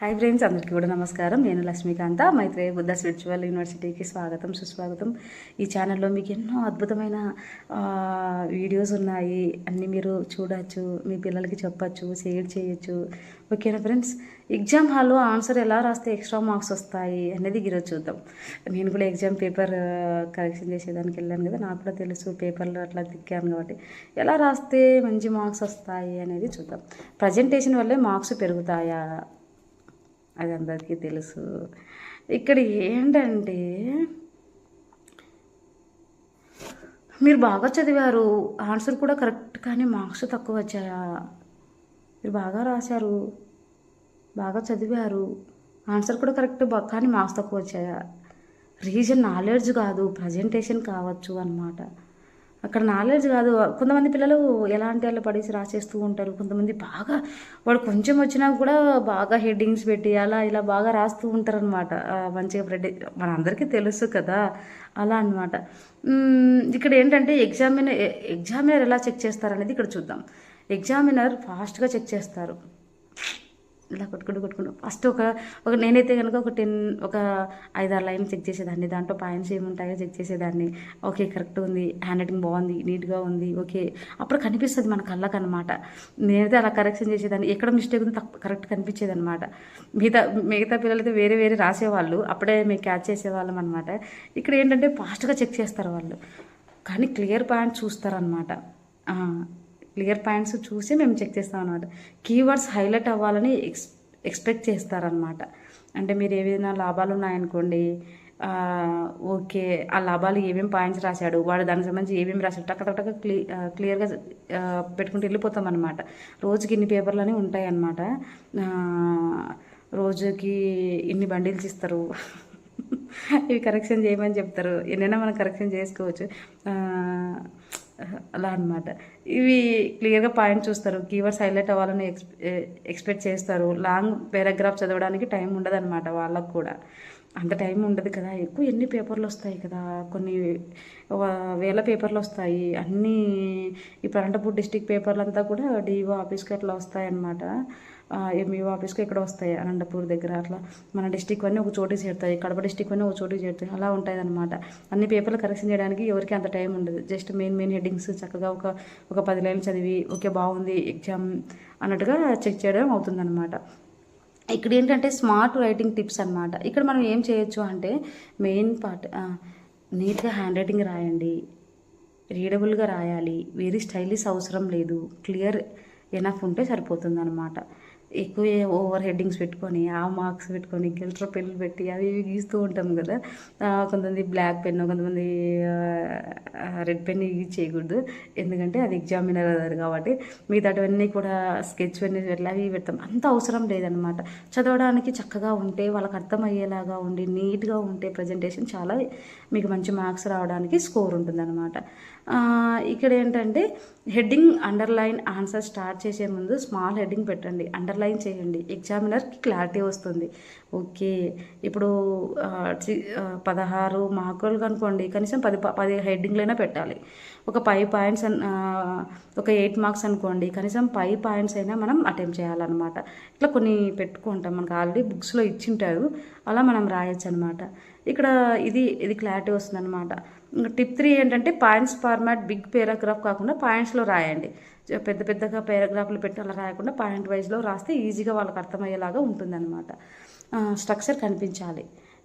Hi friends, అందరికీ కూడా నమస్కారం. నేను లక్ష్మీకాంత, మైత్రేయ బుద్ధ స్పిరిచువల్ యూనివర్సిటీకి స్వాగతం సుస్వాగతం. ఈ ఛానల్లో మీకు ఎన్నో అద్భుతమైన వీడియోస్ ఉన్నాయి. అన్నీ మీరు చూడవచ్చు, మీ పిల్లలకి చెప్పచ్చు, షేర్ చేయొచ్చు. ఓకేనా ఫ్రెండ్స్? ఎగ్జామ్ హాల్లో ఆన్సర్ ఎలా రాస్తే ఎక్స్ట్రా మార్క్స్ వస్తాయి అనేది ఈరోజు చూద్దాం. నేను కూడా ఎగ్జామ్ పేపర్ కరెక్షన్ చేసేదానికి వెళ్ళాను కదా, నాకు కూడా తెలుసు. పేపర్లో అట్లా తిక్కాను కాబట్టి ఎలా రాస్తే మంచి మార్క్స్ వస్తాయి అనేది చూద్దాం. ప్రజెంటేషన్ వల్లే మార్క్స్ పెరుగుతాయా? అది అందరికీ తెలుసు. ఇక్కడ ఏంటంటే, మీరు బాగా చదివారు, ఆన్సర్ కూడా కరెక్ట్, కానీ మార్క్స్ తక్కువ వచ్చాయా? మీరు బాగా రాశారు, బాగా చదివారు, ఆన్సర్ కూడా కరెక్ట్, కానీ మార్క్స్ తక్కువ వచ్చాయా? రీజన్ నాలెడ్జ్ కాదు, ప్రజెంటేషన్ కావచ్చు అన్నమాట. అక్కడ నాలెడ్జ్ కాదు. కొంతమంది పిల్లలు ఎలాంటి వాళ్ళు పడేసి రాసేస్తూ ఉంటారు. కొంతమంది బాగా వాడు కొంచెం వచ్చినా కూడా బాగా హెడ్డింగ్స్ పెట్టి అలా ఇలా బాగా రాస్తూ ఉంటారు అనమాట. మంచిగా మన అందరికీ తెలుసు కదా, అలా అనమాట. ఇక్కడ ఏంటంటే ఎగ్జామినర్ ఎలా చెక్ చేస్తారనేది ఇక్కడ చూద్దాం. ఎగ్జామినర్ ఫాస్ట్గా చెక్ చేస్తారు. ఇలా కొట్టుకుంటూ ఫస్ట్ ఒక నేనైతే కనుక ఒక 5-6 లైన్ చెక్ చేసేదాన్ని. దాంట్లో పాయింట్స్ ఏముంటాయో చెక్ చేసేదాన్ని. ఓకే, కరెక్ట్ ఉంది, హ్యాండ్ రైటింగ్ బాగుంది, నీట్గా ఉంది, ఓకే, అప్పుడు కనిపిస్తుంది మన కళ్ళకు అనమాట. నేనైతే అలా కరెక్షన్ చేసేదాన్ని. ఎక్కడ మిస్టేక్ ఉంది కరెక్ట్ కనిపించేది అనమాట. మిగతా పిల్లలైతే వేరే వేరే రాసేవాళ్ళు, అప్పుడే మేము క్యాచ్ చేసేవాళ్ళం అనమాట. ఇక్కడ ఏంటంటే ఫాస్ట్గా చెక్ చేస్తారు వాళ్ళు, కానీ క్లియర్ పాయింట్ చూస్తారనమాట. క్లియర్ పాయింట్స్ చూసి మేము చెక్ చేస్తాం అనమాట. కీవర్డ్స్ హైలైట్ అవ్వాలని ఎక్స్పెక్ట్ చేస్తారనమాట. అంటే మీరు ఏవైనా లాభాలు ఉన్నాయనుకోండి, ఓకే, ఆ లాభాలు ఏమేమి పాయింట్స్ రాశాడు, వాడు దానికి సంబంధించి ఏమేమి రాశాడు, టక్క క్లియర్గా పెట్టుకుంటూ వెళ్ళిపోతాం అనమాట. రోజుకి ఇన్ని పేపర్లని ఉంటాయి అన్నమాట. రోజుకి ఇన్ని బండిల్స్ ఇస్తారు. ఇవి కరెక్షన్ చేయమని చెప్తారు. ఎన్నైనా మనం కరెక్షన్ చేసుకోవచ్చు, అలా అనమాట. ఇవి క్లియర్గా పాయింట్ చూస్తారు, కీవర్డ్స్ హైలైట్ అవ్వాలని ఎక్స్పెక్ట్ చేస్తారు. లాంగ్ పారాగ్రాఫ్ చదవడానికి టైం ఉండదు అనమాట. వాళ్ళకు కూడా అంత టైం ఉండదు కదా. ఎన్ని పేపర్లు వస్తాయి కదా, కొన్ని వేల పేపర్లు వస్తాయి. అన్నీ ఇప్పుడు అనంతపూర్ డిస్టిక్ పేపర్లు అంతా కూడా డిఓ ఆఫీస్కి అట్లా వస్తాయి అన్నమాట. ఎంఈఓ ఆఫీస్కి ఎక్కడ వస్తాయి, అనంతపూర్ దగ్గర. అట్లా మన డిస్టిక్ అన్నీ ఒక చోటుకి చేరుతాయి, కడప డిస్టిక్ అన్నీ ఒక చోటుకి చేరుతాయి, అలా ఉంటాయి అనమాట. అన్ని పేపర్లు కరెక్షన్ చేయడానికి ఎవరికి అంత టైం ఉండదు. జస్ట్ మెయిన్ హెడ్డింగ్స్ చక్కగా ఒక 10 లైన్లు చదివి ఓకే బాగుంది ఎగ్జామ్ అన్నట్టుగా చెక్ చేయడం అవుతుందన్నమాట. ఇక్కడ ఏంటంటే స్మార్ట్ రైటింగ్ టిప్స్ అనమాట. ఇక్కడ మనం ఏం చేయొచ్చు అంటే, మెయిన్ పార్ట్ నీట్గా హ్యాండ్ రైటింగ్ రాయండి, రీడబుల్గా రాయాలి, వెరీ స్టైలిష్ అవసరం లేదు, క్లియర్ ఎనఫ్ ఉంటే సరిపోతుంది అనమాట. ఎక్కువ ఓవర్ హెడ్డింగ్స్ పెట్టుకొని, ఆ మార్క్స్ పెట్టుకొని, గిల్టర్ పెన్నులు పెట్టి అవి ఇవి గీస్తూ ఉంటాం కదా. కొంతమంది బ్లాక్ పెన్ను, కొంతమంది రెడ్ పెన్ యూజ్ చేయకూడదు, ఎందుకంటే అది ఎగ్జామినర్ కాబట్టి. మిగతావన్నీ కూడా స్కెచ్ పెన్ ఎట్లా అవి పెడతాం, అంత అవసరం లేదనమాట. చదవడానికి చక్కగా ఉంటే, వాళ్ళకి అర్థమయ్యేలాగా ఉండి, నీట్గా ఉంటే ప్రజెంటేషన్ చాలా మీకు మంచి మార్క్స్ రావడానికి స్కోర్ ఉంటుందన్నమాట. ఇక్కడ ఏంటంటే హెడ్డింగ్ అండర్లైన్, ఆన్సర్ స్టార్ట్ చేసే ముందు స్మాల్ హెడ్డింగ్ పెట్టండి, అండర్లైన్ చేయండి, ఎగ్జామినర్కి క్లారిటీ వస్తుంది. ఓకే, ఇప్పుడు 16 మార్కులు అనుకోండి, కనీసం 10 హెడ్డింగ్లైనా పెట్టాలి. ఒక 5 పాయింట్స్ ఒక 8 మార్క్స్ అనుకోండి, కనీసం 5 పాయింట్స్ అయినా మనం అటెంప్ట్ చేయాలన్నమాట. ఇట్లా కొన్ని పెట్టుకుంటాం, మనకు ఆల్రెడీ బుక్స్లో ఇచ్చింటారు, అలా మనం రాయొచ్చు అనమాట. ఇక్కడ ఇది క్లారిటీ వస్తుంది అనమాట. ఇంకా టిప్ 3 ఏంటంటే, పాయింట్స్ ఫార్మాట్ బిగ్ పారాగ్రాఫ్ కాకుండా పాయింట్స్లో రాయండి. పెద్దగా పారాగ్రాఫ్లు పెట్టి అలా రాయకుండా పాయింట్ వైజ్లో రాస్తే ఈజీగా వాళ్ళకి అర్థమయ్యేలాగా ఉంటుందన్నమాట. స్ట్రక్చర్ కనిపించాలి.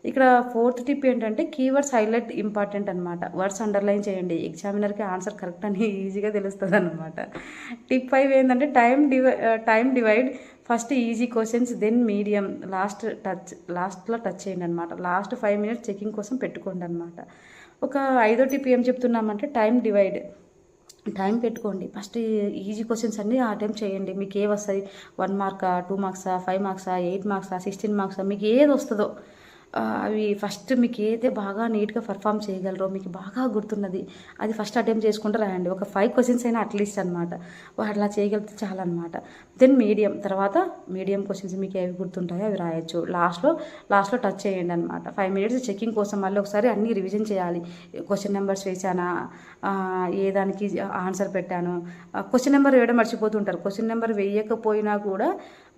ఇక్కడ 4th టిప్ ఏంటంటే, కీవర్డ్స్ హైలైట్ ఇంపార్టెంట్ అనమాట. వర్డ్స్ అండర్లైన్ చేయండి, ఎగ్జామినర్కి ఆన్సర్ కరెక్ట్ అని ఈజీగా తెలుస్తుంది అనమాట. టిప్ 5 ఏంటంటే, time divide, first easy questions, then medium, లాస్ట్లో టచ్ చేయండి అనమాట. లాస్ట్ 5 minutes చెకింగ్ కోసం పెట్టుకోండి అనమాట. ఒక 5వ టిప్ ఏం చెప్తున్నామంటే, టైం పెట్టుకోండి. ఫస్ట్ ఈజీ క్వశ్చన్స్ అన్నీ అటెంప్ట్ చేయండి. మీకు ఏ వస్తాయి, 1 మార్కా, 2 మార్క్సా, 5 మార్క్సా, 8 మార్క్సా, 16 మార్క్సా, మీకు ఏది వస్తుందో అవి ఫస్ట్ మీకు ఏదైతే బాగా నీట్గా పర్ఫామ్ చేయగలరో, మీకు బాగా గుర్తున్నది, అది ఫస్ట్ అటెంప్ట్ చేసుకుంటూ రాయండి. ఒక 5 క్వశ్చన్స్ అయినా అట్లీస్ట్ అనమాట. అట్లా చేయగలిగితే చాలన్నమాట. దెన్ మీడియం క్వశ్చన్స్ మీకు ఏవి గుర్తుంటాయో అవి రాయొచ్చు. లాస్ట్లో టచ్ చేయండి అనమాట. 5 minutes చెకింగ్ కోసం మళ్ళీ ఒకసారి అన్నీ రివిజన్ చేయాలి. క్వశ్చన్ నెంబర్స్ వేసానా, ఏ దానికి ఆన్సర్ పెట్టాను, క్వశ్చన్ నెంబర్ వేయడం మర్చిపోతుంటారు. క్వశ్చన్ నెంబర్ వేయకపోయినా కూడా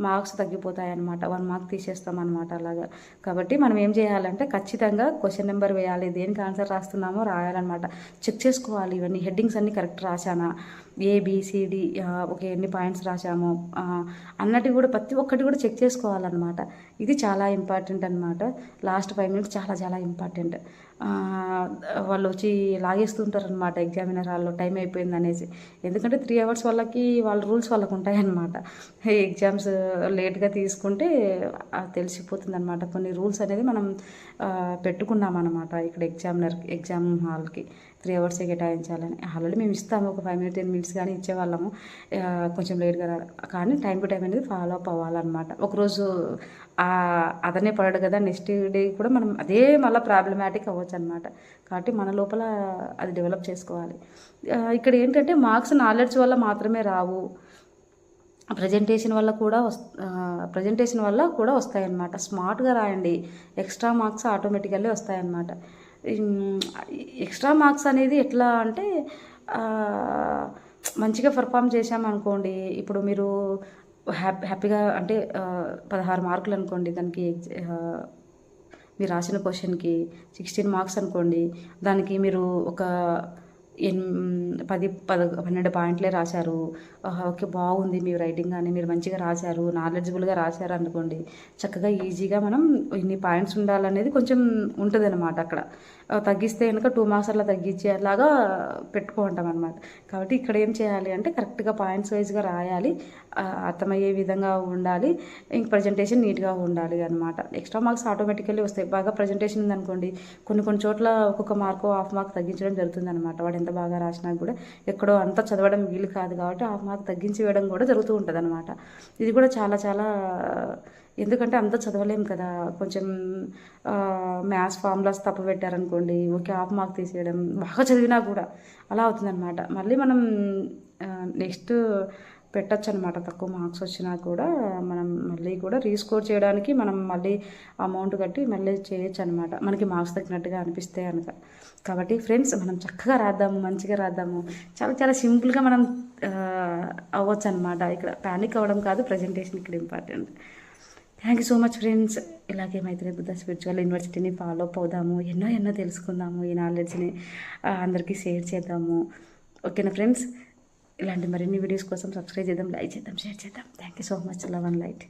మార్క్స్ తగ్గిపోతాయి అన్నమాట, 1 మార్క్ తీసేస్తాం అనమాట అలాగా. కాబట్టి మనం ఏం చేయాలంటే ఖచ్చితంగా క్వశ్చన్ నెంబర్ వేయాలి, దేనికి ఆన్సర్ రాస్తున్నామో రాయాలన్నమాట. చెక్ చేసుకోవాలి ఇవన్నీ హెడ్డింగ్స్ అన్నీ కరెక్ట్ రాశానా, ఏబిసిడి ఓకే ఎన్ని పాయింట్స్ రాశామో అన్నట్టు కూడా ప్రతి ఒక్కటి కూడా చెక్ చేసుకోవాలన్నమాట. ఇది చాలా ఇంపార్టెంట్ అనమాట. లాస్ట్ 5 మినిట్స్ చాలా చాలా ఇంపార్టెంట్. వాళ్ళు వచ్చి లాగేస్తుంటారు అనమాట ఎగ్జామినర్ హాల్లో టైం అయిపోయింది అనేసి. ఎందుకంటే 3 అవర్స్ వాళ్ళకి వాళ్ళ రూల్స్ వాళ్ళకు ఉంటాయన్నమాట. ఎగ్జామ్స్ లేట్గా తీసుకుంటే తెలిసిపోతుంది అనమాట. కొన్ని రూల్స్ అనేది మనం పెట్టుకున్నాం అనమాట ఇక్కడ ఎగ్జామ్ హాల్కి 3 అవర్సే కేటాయించాలని. ఆల్రెడీ మేము ఇస్తాము ఒక 5 మినిట్స్ 10 మినిట్స్ కానీ ఇచ్చేవాళ్ళము, కొంచెం లేట్గా కానీ టైం టు టైం అనేది ఫాలో అప్ అవ్వాలన్నమాట. ఒకరోజు అదనే పడడు కదా, నెక్స్ట్ డే కూడా మనం అదే మళ్ళీ ప్రాబ్లమాటిక్ అవ్వచ్చు అనమాట. కాబట్టి మన లోపల అది డెవలప్ చేసుకోవాలి. ఇక్కడ ఏంటంటే మార్క్స్ నాలెడ్జ్ వల్ల మాత్రమే రావు, ప్రజెంటేషన్ వల్ల కూడా వస్తాయన్నమాట. స్మార్ట్గా రాయండి, ఎక్స్ట్రా మార్క్స్ ఆటోమేటికల్లీ వస్తాయన్నమాట. ఎక్స్ట్రా మార్క్స్ అనేది ఎట్లా అంటే మంచిగా పర్ఫామ్ చేసామనుకోండి, ఇప్పుడు మీరు హ్యాపీగా అంటే 16 మార్కులు అనుకోండి, దానికి మీరు రాసిన క్వశ్చన్కి 16 మార్క్స్ అనుకోండి, దానికి మీరు ఒక 12 పాయింట్లే రాశారు, ఓకే బాగుంది మీ రైటింగ్ కానీ మీరు మంచిగా రాశారు, నాలెడ్జబుల్గా రాశారు అనుకోండి, చక్కగా ఈజీగా మనం ఇన్ని పాయింట్స్ ఉండాలనేది కొంచెం ఉంటుంది అనమాట. అక్కడ తగ్గిస్తే కనుక 2 మార్క్స్ అట్లా తగ్గించేలాగా పెట్టుకుంటాం అనమాట. కాబట్టి ఇక్కడ ఏం చేయాలి అంటే కరెక్ట్గా పాయింట్స్ వైజ్గా రాయాలి, అర్థమయ్యే విధంగా ఉండాలి, ఇంక ప్రజెంటేషన్ నీట్గా ఉండాలి అనమాట. ఎక్స్ట్రా మార్క్స్ ఆటోమేటికల్లీ వస్తాయి. బాగా ప్రజెంటేషన్ ఉందనుకోండి, కొన్ని చోట్ల ఒక్కొక్క మార్కు హాఫ్ మార్క్ తగ్గించడం జరుగుతుంది అనమాట. వాడు ఎంత బాగా రాసినా కూడా ఎక్కడో అంతా చదవడం వీలు కాదు కాబట్టి హాఫ్ మార్క్ తగ్గించి వేయడం కూడా జరుగుతూ ఉంటుంది అనమాట. ఇది కూడా చాలా చాలా, ఎందుకంటే అంతా చదవలేం కదా, కొంచెం మ్యాథ్స్ ఫార్ములాస్ తప్పు పెట్టారనుకోండి, ఓకే హాఫ్ మార్క్ తీసేయడం, బాగా చదివినా కూడా అలా అవుతుందన్నమాట. మళ్ళీ మనం నెక్స్ట్ పెట్టచ్చు అనమాట. తక్కువ మార్క్స్ వచ్చినా కూడా మనం మళ్ళీ కూడా రీస్కోర్ చేయడానికి మనం మళ్ళీ అమౌంట్ కట్టి మళ్ళీ చేయొచ్చు అనమాట, మనకి మార్క్స్ తగ్గినట్టుగా అనిపిస్తే కనుక. కాబట్టి ఫ్రెండ్స్ మనం చక్కగా రాద్దాము, మంచిగా రాద్దాము, చాలా చాలా సింపుల్గా మనం అవ్వచ్చు అనమాట. ఇక్కడ ప్యానిక్ అవ్వడం కాదు, ప్రజెంటేషన్ ఇక్కడ important. Thank you so much friends. ఇలాగే మైత్రి బుద్ధ స్పిరిచువల్ యూనివర్సిటీని ఫాలో అప్ అవుదాము, ఎన్నో తెలుసుకుందాము, ఈ నాలెడ్జ్ని అందరికీ షేర్ చేద్దాము. ఓకేనా ఫ్రెండ్స్? ఇలాంటి మరిన్ని వీడియోస్ కోసం సబ్స్క్రైబ్ చేద్దాం, లైక్ చేద్దాం, షేర్ చేద్దాం. Thank you so much. Love and light.